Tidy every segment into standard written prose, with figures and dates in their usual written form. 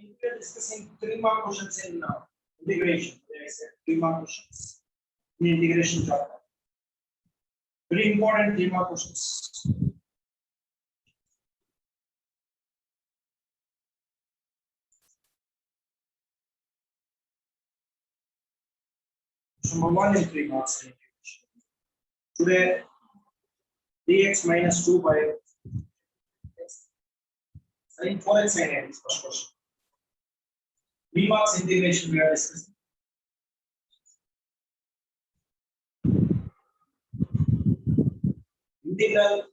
We are discussing 3 mark questions in integration. I said 3 mark questions in integration chapter. Very important 3 mark questions. Number 1 in 3 marks in integration. Today, dx minus 2 by sin 4x sin x first question. 3 marks integration we are discussing. Integral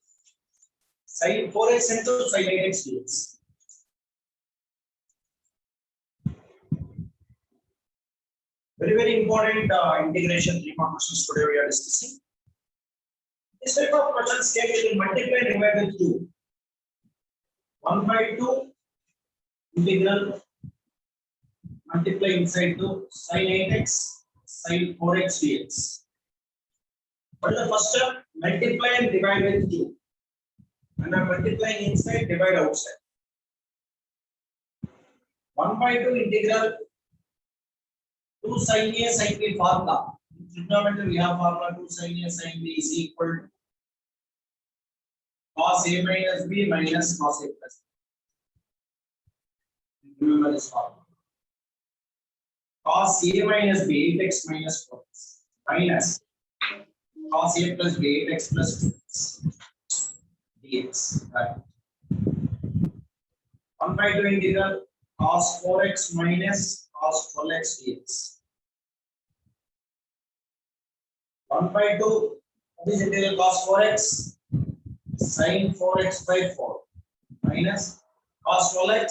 sin 4x into sin 8x dx. Very important integration 3 mark questions today we are discussing. This type of questions can be multiplied and divided with 2. 1 by 2 integral multiply inside to sin 8x sin 4x dx. What is the first step? Multiply and divide with 2. And I'm multiplying inside, divide outside. 1 by 2 integral 2 sin A sin B formula. In trigonometry we have formula 2 sin A sin B is equal to cos A minus B minus cos A plus B. Remember this formula. Cos A minus B 8x minus 4x minus cos A plus B 8x plus 2x dx. Right. 1 by 2 integral cos 4x minus cos 12x dx. 1 by 2, what is integral cos 4x? Sin 4x by 4 minus cos 12x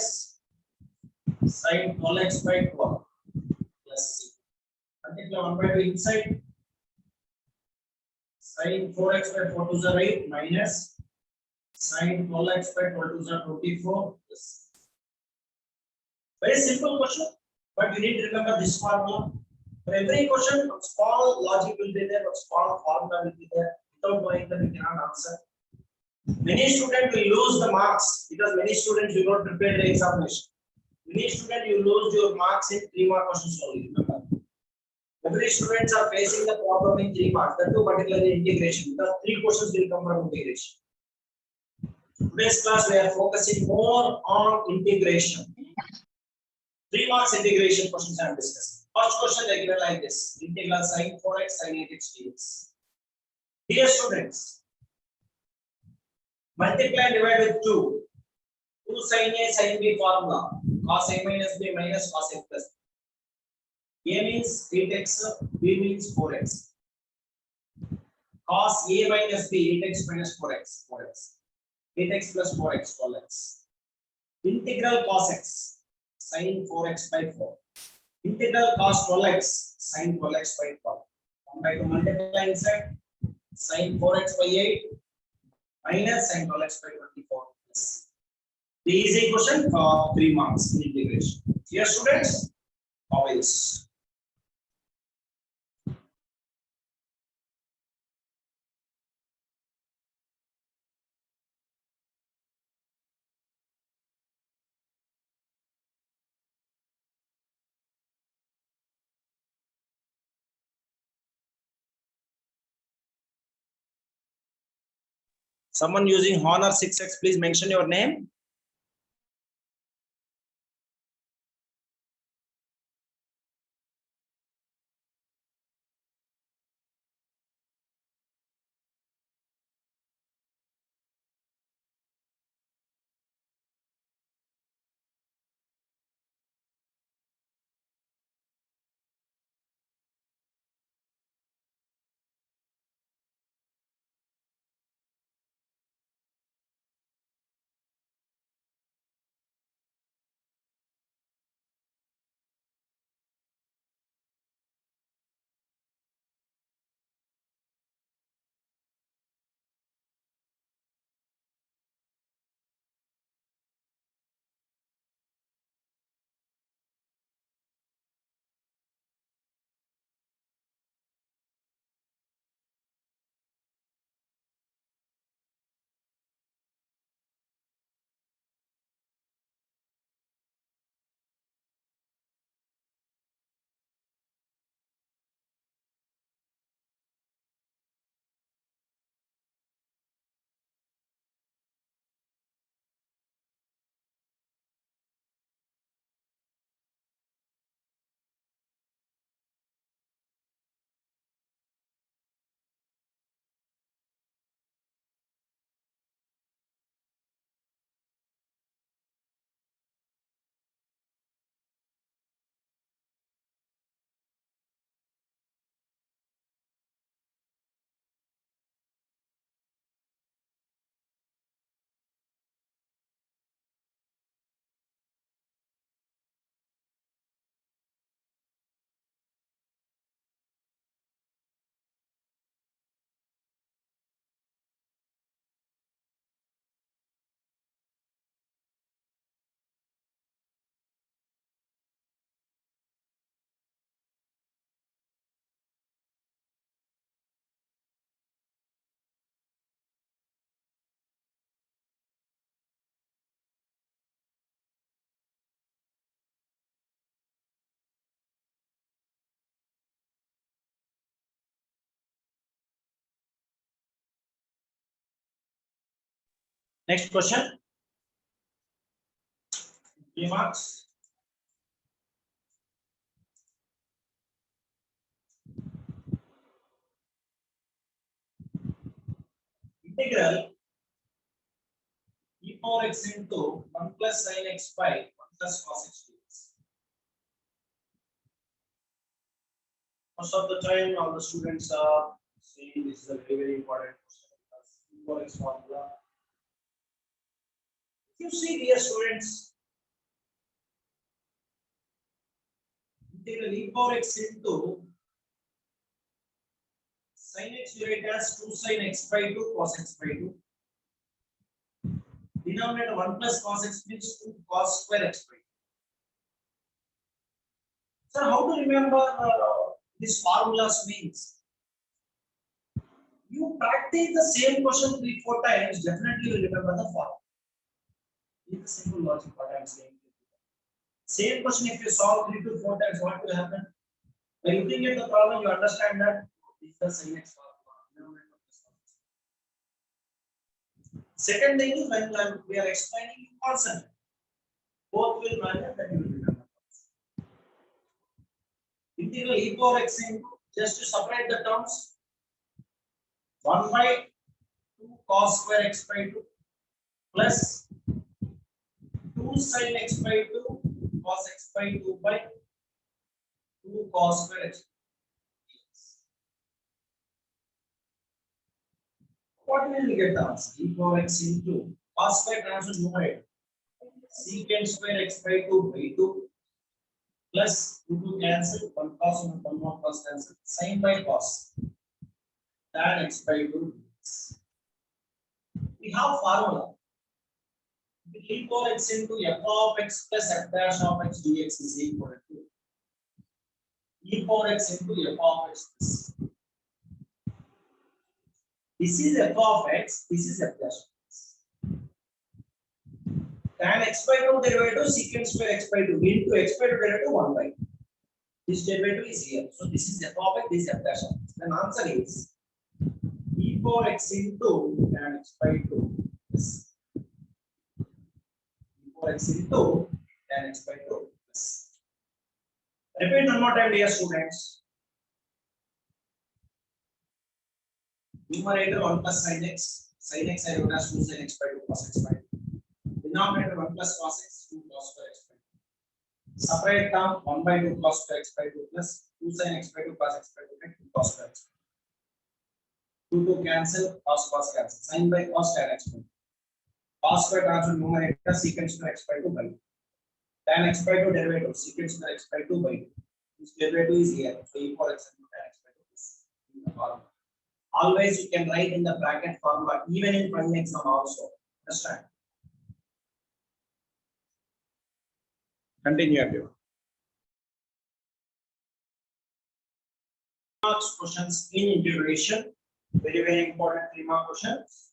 sin 12x by 12 plus c. Multiply 1 by 2 inside. Sin 4x by 4 to the 8 minus sin 12x by 12 to the 24 plus. Very simple question, but you need to remember this formula. For every question, a small logic will be there, a small formula will be there. Without knowing that, you cannot answer. Many students will lose the marks because many students do not prepare the examination. Many students you lose your marks in 3 mark questions only. Remember, every students are facing the problem in 3 marks. That too, particularly integration. The 3 questions will come from integration. Today's class we are focusing more on integration. 3 marks integration questions I am discussing. First question they given like this: integral sin 4x sin 8x dx. Dear students, multiply and divide with 2. 2 sin A sin B formula. Cos A minus B minus cos A plus B. A means 8x, B means 4x. Cos A minus B 8x minus 4x. 8x plus 4x 12x. Integral cos x sin 4x by 4. Integral cos 12x sin 12x by 12. 1 by 2 multiply inside. Sin 4x by 8 minus sin 12x by 24 plus. The easy question for 3 marks in integration. Here students, always. Someone using Honor 6x, please mention your name. Next question. 3 marks. Integral e power x into 1 plus sin x by 1 plus cos x dx. Most of the time, all the students are saying this is a very important question because e power x formula. If you see, dear students, integral e power x into sin x you write as 2 sin x by 2 cos x by 2. Denominator 1 plus cos x means 2 cos square x by 2. So how to remember these formulas means? You practice the same question 3-4 times, definitely you will remember the formula. It's a simple logic what I am saying. Same question if you solve 3 to 4 times, what will happen? By looking at the problem, you understand that this is the sin x formula. Second thing is when we are explaining, you concentrate. Both will matter, that you will remember. Integral e power x into, just to separate the terms, 1 by 2 cos square x by 2 plus 2 sin x by 2 cos x by 2 by 2 cos square x. What will we get the answer? E power x into cos square transfer numerator secant square x by 2 by 2 plus 2 cancel 1 cos and 1 more cos cancel sin by cos tan x by 2. We have formula. E power x into f of x plus f dash of x dx is equal to e power x into f of x plus. This is f of x, this is f dash of x. Tan x by 2 derivative secant square x by 2 into x by 2 derivative 1 by 2. This derivative is here. So this is f of x, this is f dash of x. Then answer is e power x into tan x by 2 plus e power x into tan x by 2 plus. Repeat one more time, dear students. Numerator 1 plus sin x I wrote as 2 sin x by 2 cos x by 2. Denominator 1 plus cos x 2 cos square x by 2. Separate term 1 by 2 cos square x by 2 plus 2 sin x by 2 cos x by 2 by 2 cos square x. 2 cancel, cos cancel. Sin by cos tan x by 2. Cos square transfer numerator secant square x by 2 by 2. Tan x by 2 derivative secant square x by 2 by 2. This derivative is here. So e power x into tan x by 2 is in the formula. Always you can write in the bracket formula even in final exam also. Understand? Continue everyone. Marks questions in integration. Very important 3-mark questions.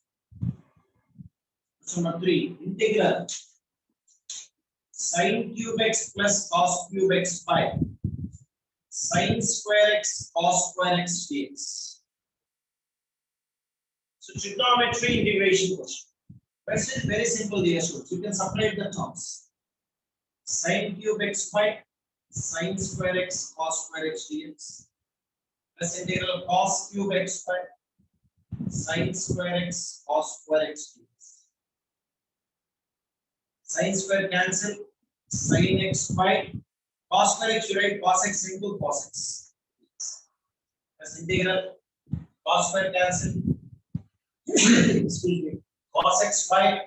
Question number 3. Integral sin cube x plus cos cube x by sin square x cos square x dx. So trigonometry integration question. Question is very simple, dear students. You can separate the terms. Sin cube x by sin square x cos square x dx plus integral cos cube x by sin square x cos square x dx. Sin square cancel, sin x by cos square x you write cos x into cos x plus integral cos square cancel excuse me cos x by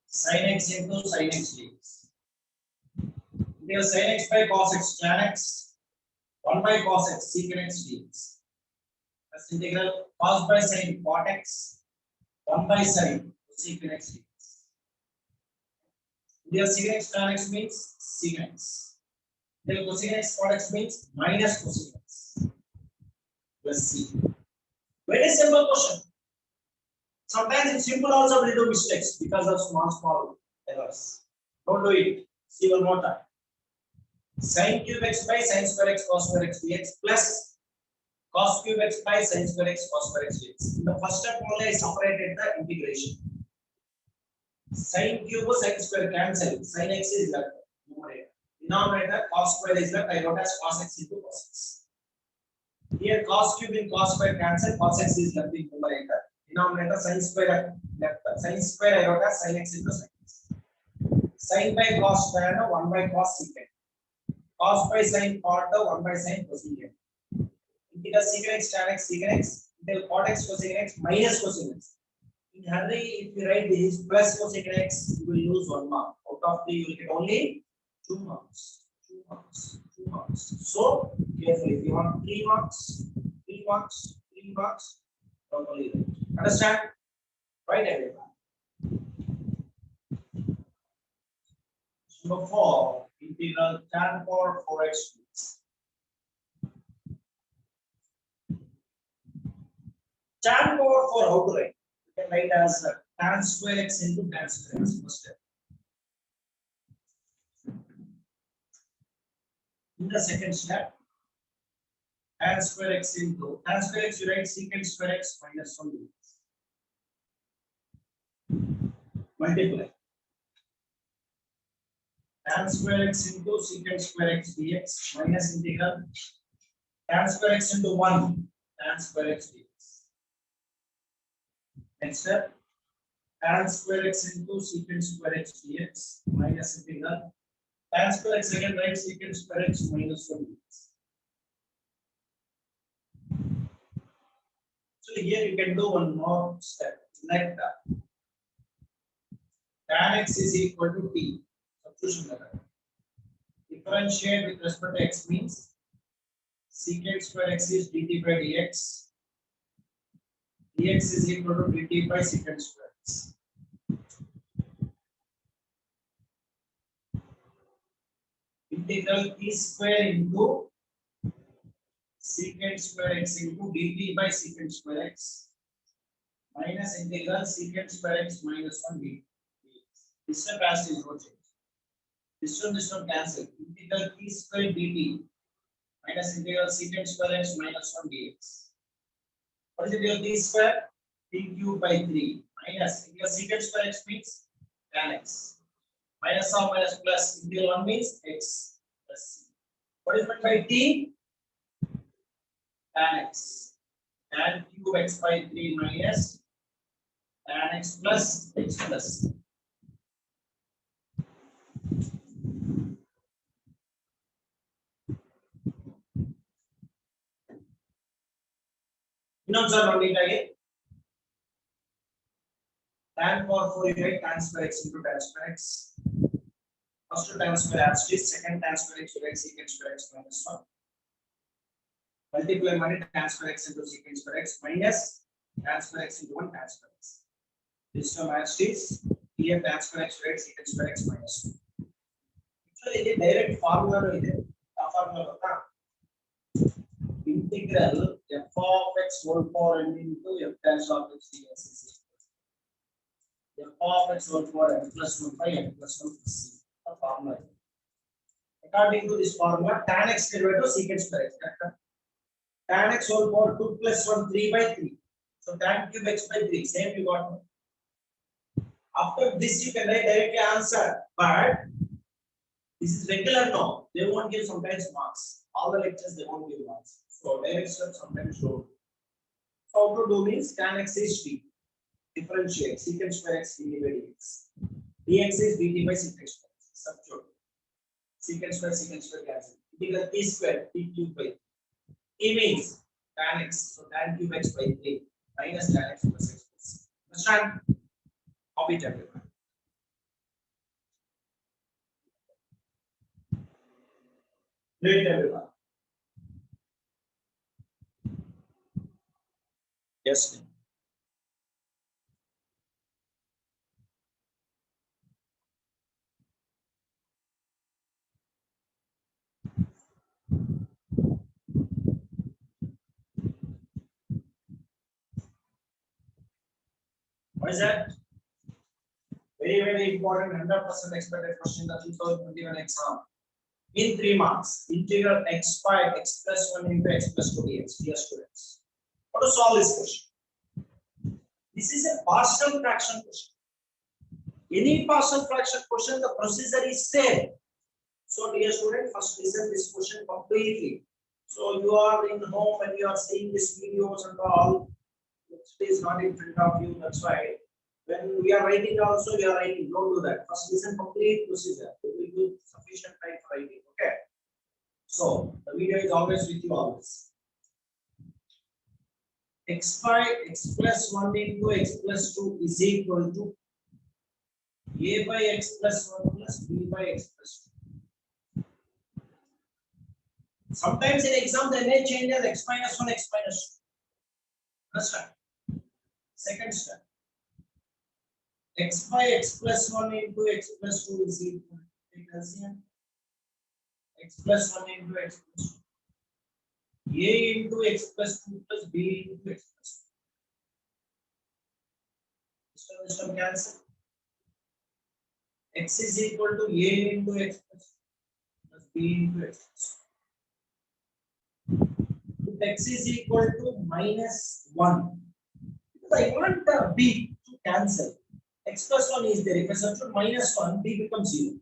sin x into sin x dx. Integral sin x by cos x tan x 1 by cos x secant x dx plus integral cos by sin cot x 1 by sin secant x dx. Integral secant x tan x means secant x. Integral cosecant x cot x means minus cosecant x plus c. Very simple question. Sometimes it's simple also we do mistakes because of small errors. Don't do it. See one more time. Sin cube x by sin square x cos square x dx plus cos cube x by sin square x cos square x dx. In the first step only I separated the integration. Sin cube sin square cancel. Sin x is left. Numerator. Denominator cos square is left. I wrote as cos x into cos x. Here cos cube in cos square cancel. Cos x is left in numerator. Denominator sin square left. Sin square I wrote as sin x into sin x. Sin by cos square 1 by cos secant. Cos by sin cot 1 by sin cosecant. Integral secant x tan x secant x. Integral cot x cosecant x minus cosecant x. In hurry, if you write this plus cosecant x, you will lose 1 mark. Out of 3, you will get only 2 marks. 2 marks. 2 marks. So, carefully, if you want 3 marks, 3 marks, 3 marks, properly write. Understand? Right, everyone. Number 4, integral tan power 4x. Tan power 4, how to write? You can write as tan square x into tan square x. First step. In the second step, tan square x into tan square x, you write secant square x minus 1 dx. Multiply. Tan square x into secant square x dx minus integral tan square x into 1 tan square x dx. Next step, tan square x into secant square x dx minus integral tan square x again write secant square x minus 1 dx. So here you can do one more step. Like that. Tan x is equal to t. Substitution method. Differentiate with respect to x means secant square x is dt by dx. Dx is equal to dt by secant square x. Integral t square into secant square x into dt by secant square x minus integral secant square x minus 1 dt. This step has to zero change. This one cancel. Integral t square dt minus integral secant square x minus 1 dx. What is integral t square? T cube by 3 minus integral secant square x means tan x. Minus or minus plus integral 1 means x plus c. What is meant by t? Tan x. Tan cube x by 3 minus tan x plus x plus c. You know, sir, not again. Tan power 4 you write tan square x into tan square x. First tan square as is, second tan square x you write secant square x minus 1. Multiply money tan square x into secant square x minus tan square x into 1 tan square x. This term as is, here tan square x you write secant square x minus 1. Actually, the direct formula is a formula. Integral f of x whole power n into f dash of x dx is equal to f of x whole power n plus 1 by n plus 1 plus c. The formula. According to this formula, tan x derivative secant square x. Correct? Tan x whole power 2 plus 1 3 by 3. So tan cube x by 3. Same you got. After this you can write directly answer. But this is regular no. They won't give sometimes marks. All the lectures they won't give marks. So direct step sometimes show. So how to do means tan x is t. Differentiate secant square x dt by dx. Dx is dt by secant square x. Substitute. Secant square cancel. Integral t square t cube by t means tan x. So tan cube x by 3 minus tan x plus x plus. Understand? Copy it everyone. Read everyone. Yes. What is that? Very important 100% expected question in the 2021 exam. In 3 marks, integral x by x plus 1 into x plus 2 dx. Dear students, how to solve this question? This is a partial fraction question. Any partial fraction question, the procedure is same. So dear student, first listen this question completely. So you are in home and you are seeing these videos and all. It is not in front of you. That's why when we are writing also, you are writing. Don't do that. First listen complete procedure. It will give sufficient time for writing. Okay. So the video is always with you always. X5 x plus 1 into x plus 2 is equal to a by x plus 1 plus b by x plus 2. Sometimes in exam they may change as x minus 1, x minus 2. Understand? Second step. X by x plus 1 into x plus 2 is equal to LCM. X plus 1 into x plus 2. A into x plus 2 plus b into x plus 2. System cancel. X is equal to a into x plus b into x plus 2. If x is equal to minus 1, because I want the b to cancel. X plus 1 is there. If I substitute minus 1, b becomes 0.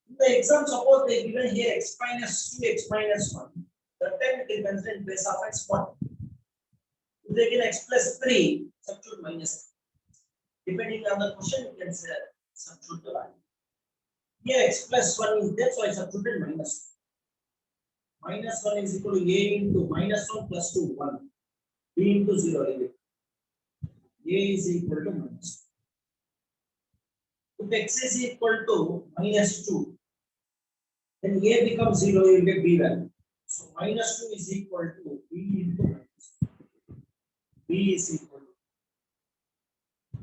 In the exam, suppose they given here x minus 2, x minus 1. That time it is considered in place of x1. If they give x plus 3, substitute minus 3. Depending on the question, you can say substitute the value. Here x plus 1 is there, so I substituted minus 1. Minus 1 is equal to a into minus 1 plus 2, 1. B into 0. A is equal to minus 2. If x is equal to minus 2, then a becomes 0, you will get b value. So minus 2 is equal to b into minus 2. B is equal to.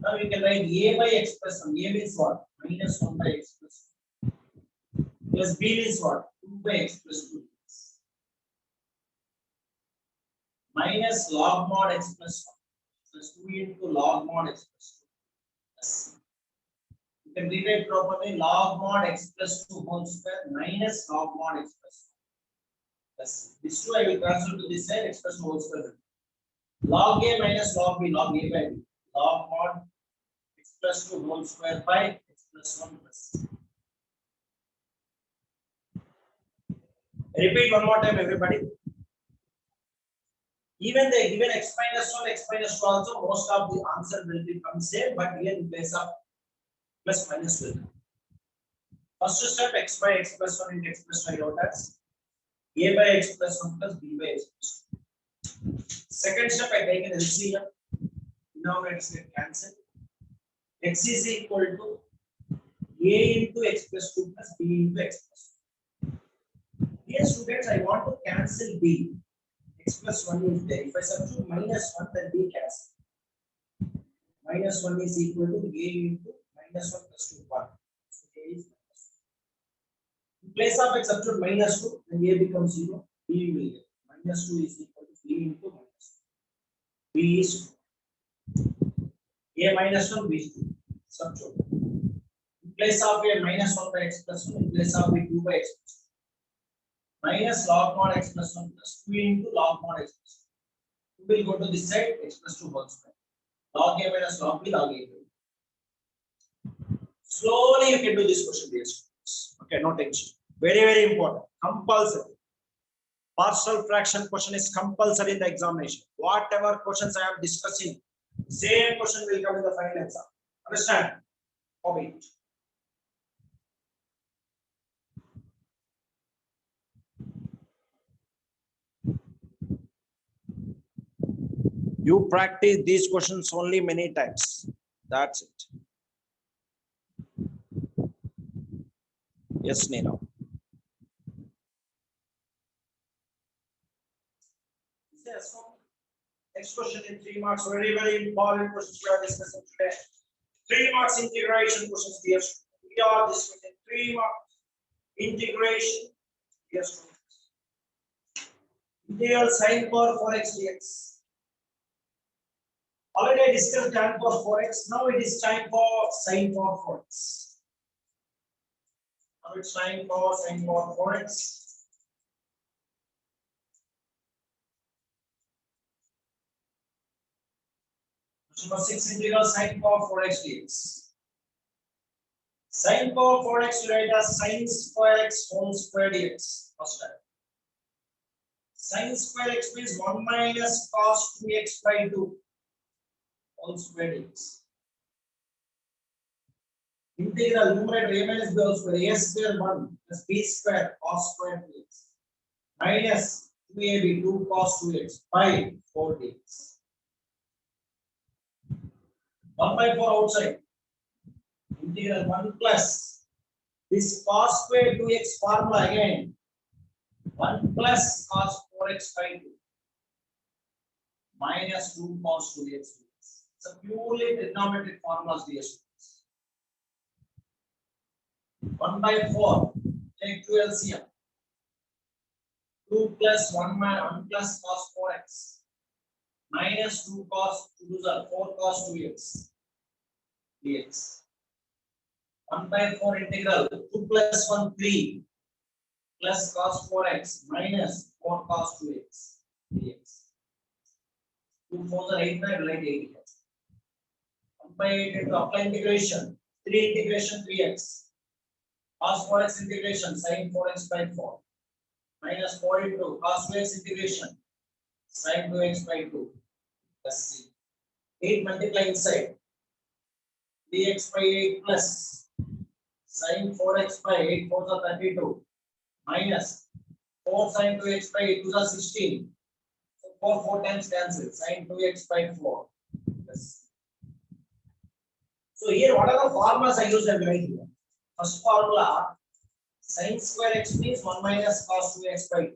Now we can write a by x plus 1. A means what? Minus 1 by x plus 2. Plus b means what? 2 by x plus 2. Minus log mod x plus 1. Plus 2 into log mod x plus 2. Plus. You can rewrite properly log mod x plus 2 whole square minus log mod x plus 2. Plus this 2 I will transfer to this side, x plus 2 whole square. Log a minus log b, log a by b. Log mod x plus 2 whole square by x plus 1 plus. Repeat one more time, everybody. Even the given x minus 1, x minus 2 also, most of the answer will become same, but here in place of plus minus will come. First step, x by x plus 1 into x plus 2 I wrote as a by x plus 1 plus b by x plus 2. Second step, I take an LCM. Denominators get cancelled. X is equal to a into x plus 2 plus b into x plus 2. Here, students, I want to cancel b. X plus 1 is there. If I substitute minus 1, then b cancel. Minus 1 is equal to a into minus 1 plus 2, 1. So a is minus 1. In place of x, substitute minus 2, then a becomes 0. B will get. Minus 2 is equal to b into minus 2. B is 2. A minus 1, b is 2. Substitute. In place of a minus 1 by x plus 1, in place of a 2 by x plus 2. Minus log mod x plus 1 plus 2 into log mod x plus 2. We will go to this side, x plus 2 whole square. Log a minus log b, log a. Slowly you can do this question, dear students. Okay, no tension. Very, very important. Compulsory. Partial fraction question is compulsory in the examination. Whatever questions I am discussing, same question will come in the final exam. Understand? Copy it. You practice these questions only many times. That's it. Yes, Nino. Yes. Next question in 3 marks. Very, very important questions we are discussing today. 3 marks integration questions. Yes, we are discussing 3 marks integration. Yes. Integral sine power 4x dx. Already I discussed tan power 4x. Now it is time for sine power 4x. Now it's time for sine power 4x. Question number 6, integral sine power 4x dx. Sin power 4x you write as sin square x whole square dx. First time. Sin square x means 1 minus cos 2x by 2 whole square dx. Integral numerator a minus b whole square, a square 1 plus b square cos square 2x minus 2ab 2 cos 2x by 4 dx. 1 by 4 outside. Integral 1 plus this cos square 2x formula again 1 plus cos 4x by 2 minus 2 cos 2x. It's a purely trigonometric formulas, dear students. 1 by 4 take 2 LCM 2 plus 1 plus cos 4x minus 2 cos 2 are 4 cos 2x dx. 1 by 4 integral 2 plus 1 3 plus cos 4x minus 4 cos 2x dx. 2 4 are 8 by right 8. 1 by 8 into apply integration 3 integration 3x cos 4x integration sin 4x by 4 minus 4 into cos 2x integration sin 2x by 2 plus c. 8 multiply inside 3x by 8 plus sin 4x by 8 4 are 32 minus 4 sin 2x by 8 2 are 16. So 4 times cancel sin 2x by 4 plus. So here what are the formulas I use right here? First formula sin square x means 1 minus cos 2x by 2.